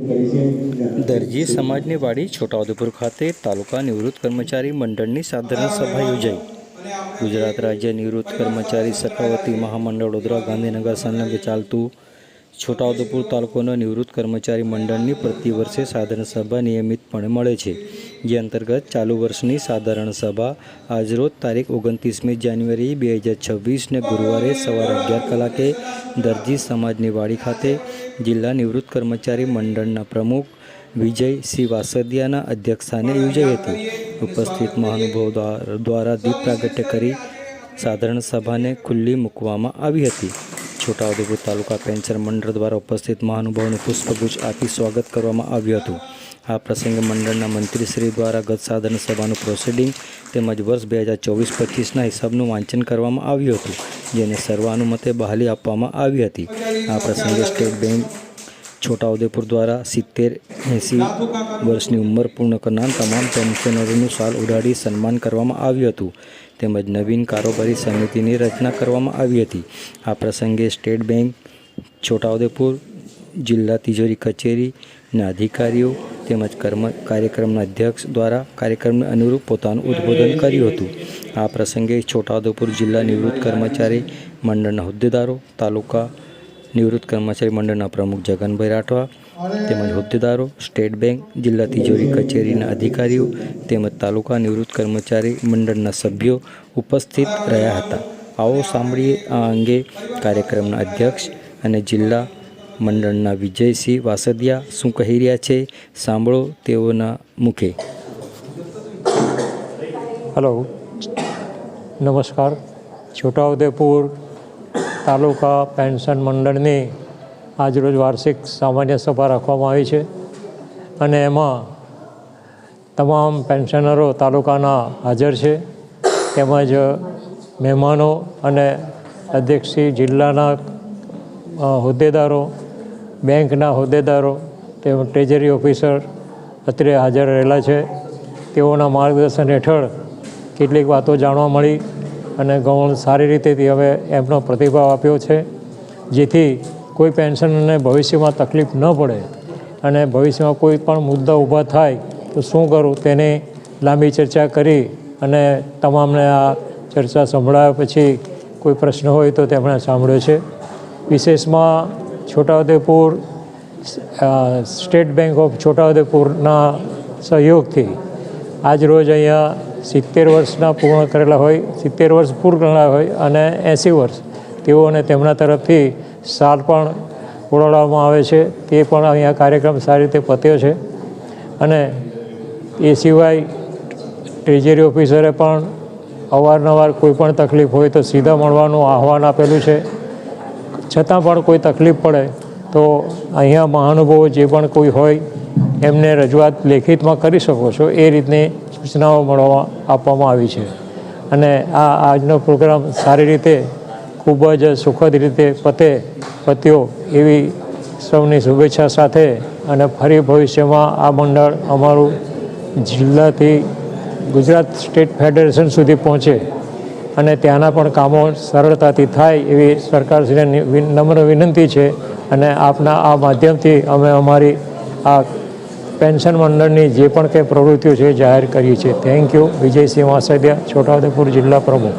દરજી સમાજની વાડી છોટાઉદેપુર ખાતે તાલુકા નિવૃત્ત કર્મચારી મંડળની સાધારણ સભા યોજાઈ. ગુજરાત રાજ્ય નિવૃત્ત કર્મચારી સખાવતી મહામંડળ વડોદરા ગાંધીનગર સંલગ્ન ચાલતું છોટાઉદેપુર તાલુકાના નિવૃત્ત કર્મચારી મંડળની પ્રતિવર્ષે સાધારણ સભા નિયમિતપણે મળે છે, જે અંતર્ગત ચાલુ વર્ષની સાધારણ સભા આજરોજ તારીખ 29મી જાન્યુઆરી 2026ને ગુરુવારે સવારે 11 કલાકે દરજી સમાજની વાડી ખાતે જિલ્લા નિવૃત્ત કર્મચારી મંડળના પ્રમુખ વિજયસિંહ વાસદિયાના અધ્યક્ષસ્થાને યોજાઈ હતી. ઉપસ્થિત મહાનુભાવો દ્વારા દીપ પ્રાગટ્ય કરી સાધારણ સભાને ખુલ્લી મૂકવામાં આવી હતી. છોટાઉદેપુર તાલુકા પેન્શન મંડળ દ્વારા ઉપસ્થિત મહાનુભાવોને પુષ્પગુચ્છ આપી સ્વાગત કરવામાં આવ્યું હતું. આ પ્રસંગે મંડળના મંત્રીશ્રી દ્વારા ગત સાધારણ સભાનું પ્રોસિડિંગ તેમજ વર્ષ 2024-25ના હિસાબનું વાંચન કરવામાં આવ્યું હતું, જેને સર્વાનુમતે બહાલી આપવામાં આવી હતી. આ પ્રસંગે સ્ટેટ બેંક છોટાઉદેપુર દ્વારા 70-80 વર્ષની ઉંમર પૂર્ણ કરનાર તમામ પેન્શનરોનું શાલ ઉડાડી સન્માન કરવામાં આવ્યું હતું, તેમજ નવીન કારોબારી સમિતિની રચના કરવામાં આવી હતી. આ પ્રસંગે સ્ટેટ બેંક છોટાઉદેપુર જિલ્લા તિજોરી કચેરીના અધિકારીઓ તેમજ કાર્યક્રમના અધ્યક્ષ દ્વારા કાર્યક્રમને અનુરૂપ પોતાનું ઉદ્બોધન કર્યું હતું. આ પ્રસંગે છોટાઉદેપુર જિલ્લા નિવૃત્ત કર્મચારી મંડળના હોદ્દેદારો, તાલુકા નિવૃત્ત કર્મચારી મંડળના પ્રમુખ જગનભાઈ રાઠવા તેમજ હોદ્દેદારો, સ્ટેટ બેંક જિલ્લા તિજોરી કચેરીના અધિકારીઓ તેમજ તાલુકા નિવૃત્ત કર્મચારી મંડળના સભ્યો ઉપસ્થિત રહ્યા હતા. આવો સાંભળીએ આ અંગે કાર્યક્રમના અધ્યક્ષ અને જિલ્લા મંડળના વિજયસિંહ વાસદિયા શું કહી રહ્યા છે. સાંભળો તેઓના મુખે. હલો, નમસ્કાર. છોટાઉદેપુર તાલુકા પેન્શન મંડળની આજરોજ વાર્ષિક સામાન્ય સભા રાખવામાં આવી છે અને એમાં તમામ પેન્શનરો તાલુકાના હાજર છે, તેમજ મહેમાનો અને અધ્યક્ષશ્રી જિલ્લાના હોદ્દેદારો, બેંકના હોદ્દેદારો તેમજ ટ્રેઝરી ઓફિસર અત્રે હાજર રહેલા છે. તેઓના માર્ગદર્શન હેઠળ કેટલીક વાતો જાણવા મળી અને ઘણું સારી રીતેથી હવે એમનો પ્રતિભાવ આપ્યો છે, જેથી કોઈ પેન્શનરને ભવિષ્યમાં તકલીફ ન પડે અને ભવિષ્યમાં કોઈ પણ મુદ્દા ઊભા થાય તો શું કરું તેની લાંબી ચર્ચા કરી અને તમામને આ ચર્ચા સંભળાવ્યા પછી કોઈ પ્રશ્ન હોય તો તેમણે સાંભળ્યો છે. વિશેષમાં છોટાઉદેપુર સ્ટેટ બેંક ઓફ છોટાઉદેપુરના સહયોગથી આજરોજ અહીંયા 70 વર્ષના પૂર્ણ કરેલા હોય, 70 વર્ષ પૂર્ણ કરેલા હોય અને 80 વર્ષ તેઓને તેમના તરફથી શાલ પણ ઓળાવવામાં આવે છે. તે પણ અહીંયા કાર્યક્રમ સારી રીતે પત્યો છે અને એ સિવાય ટ્રેઝરી ઓફિસરે પણ અવારનવાર કોઈ પણ તકલીફ હોય તો સીધા મળવાનું આહવાન આપેલું છે. છતાં પણ કોઈ તકલીફ પડે તો અહીંયા મહાનુભાવો જે પણ કોઈ હોય એમને રજૂઆત લેખિતમાં કરી શકો છો, એ રીતની સૂચનાઓ આપવામાં આવી છે. અને આજનો પ્રોગ્રામ સારી રીતે ખૂબ જ સુખદ રીતે પત્યો એવી સૌની શુભેચ્છા સાથે અને ફરી ભવિષ્યમાં આ મંડળ અમારું જિલ્લાથી ગુજરાત સ્ટેટ ફેડરેશન સુધી પહોંચે અને ત્યાંના પણ કામો સરળતાથી થાય એવી સરકારશ્રીને નમ્ર વિનંતી છે. અને આપના આ માધ્યમથી અમે અમારી આ પેન્શન મંડળની જે પણ કંઈ પ્રવૃત્તિઓ છે જાહેર કરી છે. Thank you. વિજયસિંહ વાસદિયા, છોટાઉદેપુર જિલ્લા પ્રમુખ.